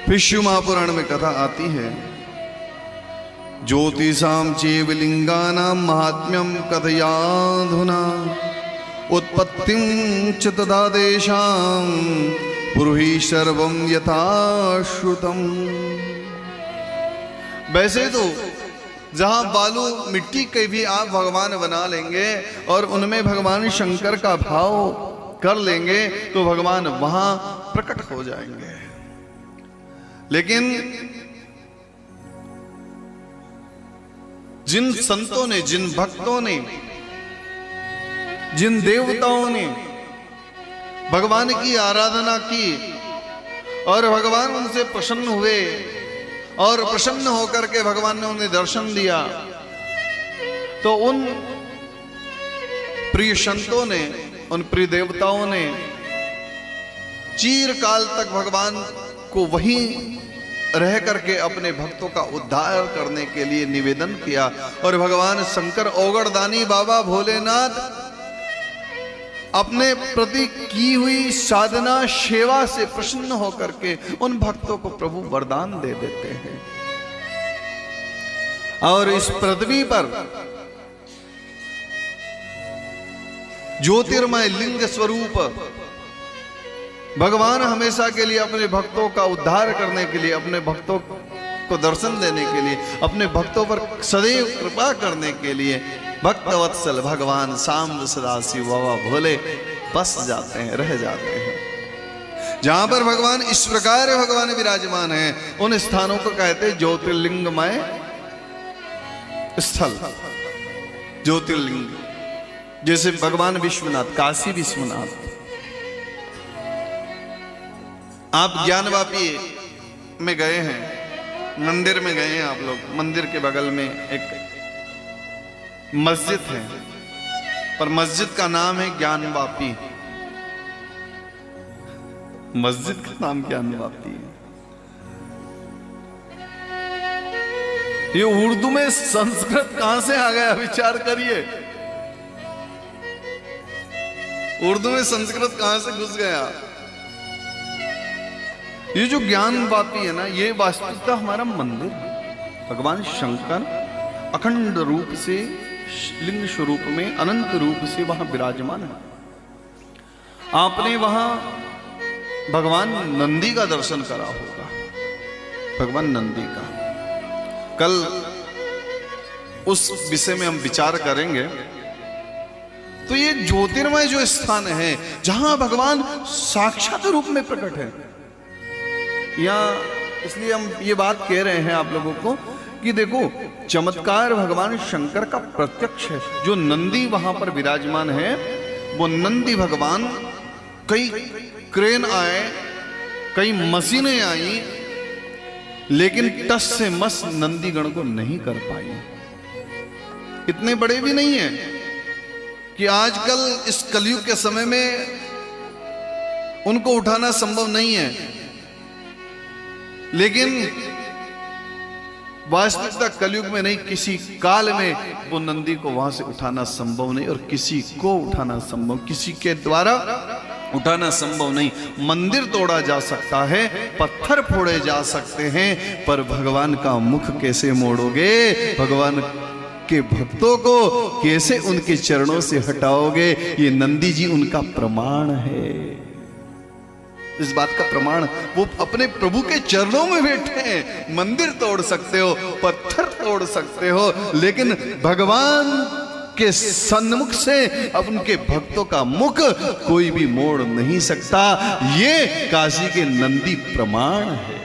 विष्णु महापुराण में कथा आती है, ज्योतिषाम चैव लिंगानां महात्म्यं कथयाधुना उत्पत्तिं च तदा तेषां ब्रूहि सर्वं यथा श्रुतम्। वैसे तो जहां बालू मिट्टी के भी आप भगवान बना लेंगे और उनमें भगवान शंकर का भाव कर लेंगे तो भगवान वहां प्रकट हो जाएंगे। लेकिन जिन संतों ने, जिन भक्तों ने, जिन देवताओं ने भगवान की आराधना की और भगवान उनसे प्रसन्न हुए और प्रसन्न होकर के भगवान ने उन्हें दर्शन दिया, तो उन प्रिय संतों ने, उन प्रिय देवताओं ने चिरकाल तक भगवान को वहीं रह करके अपने भक्तों का उद्धार करने के लिए निवेदन किया। और भगवान शंकर ओगड़दानी बाबा भोलेनाथ अपने प्रति की हुई साधना सेवा से प्रसन्न होकर के उन भक्तों को प्रभु वरदान दे देते हैं। और इस पृथ्वी पर ज्योतिर्मय लिंग स्वरूप भगवान हमेशा के लिए अपने भक्तों का उद्धार करने के लिए, अपने भक्तों को दर्शन देने के लिए, अपने भक्तों पर सदैव कृपा करने के लिए भक्तवत्सल भगवान सांब सदाशिव बाबा भोले बस जाते हैं, रह जाते हैं। जहां पर भगवान इस प्रकार भगवान विराजमान हैं उन स्थानों को कहते हैं ज्योतिर्लिंगमय स्थल, ज्योतिर्लिंग। जैसे भगवान विश्वनाथ, काशी विश्वनाथ। आप ज्ञानवापी में गए हैं, मंदिर में गए हैं आप लोग, मंदिर के बगल में एक मस्जिद है, पर मस्जिद का नाम है ज्ञानवापी। मस्जिद का नाम ज्ञानवापी है। ये उर्दू में संस्कृत कहां से आ गया, विचार करिए। उर्दू में संस्कृत कहां से घुस गया। ये जो ज्ञानवापी है ना, ये वास्तविकता हमारा मंदिर है। भगवान शंकर अखंड रूप से लिंग स्वरूप में, अनंत रूप से वहां विराजमान है। आपने वहां भगवान नंदी का दर्शन करा होगा, भगवान नंदी का। कल उस विषय में हम विचार करेंगे। तो ये ज्योतिर्मय जो स्थान है जहां भगवान साक्षात रूप में प्रकट है, यहां इसलिए हम ये बात कह रहे हैं आप लोगों को कि देखो, चमत्कार भगवान शंकर का प्रत्यक्ष है। जो नंदी वहां पर विराजमान है, वो नंदी भगवान, कई क्रेन आए, कई मशीनें आई, लेकिन टस से मस नंदीगण को नहीं कर पाई। इतने बड़े भी नहीं है कि आजकल इस कलयुग के समय में उनको उठाना संभव नहीं है, लेकिन वास्तविकता कलयुग में नहीं, किसी काल में वो नंदी को वहां से उठाना संभव नहीं, और किसी को उठाना संभव, किसी के द्वारा उठाना संभव नहीं। मंदिर तोड़ा जा सकता है, पत्थर फोड़े जा सकते हैं, पर भगवान का मुख कैसे मोड़ोगे, भगवान के भक्तों को कैसे उनके चरणों से हटाओगे, ये नंदी जी उनका प्रमाण है। इस बात का प्रमाण, वो अपने प्रभु के चरणों में बैठे हैं। मंदिर तोड़ सकते हो, पत्थर तोड़ सकते हो, लेकिन भगवान के सन्मुख से अब उनके भक्तों का मुख कोई भी मोड़ नहीं सकता। ये काशी के नंदी प्रमाण है।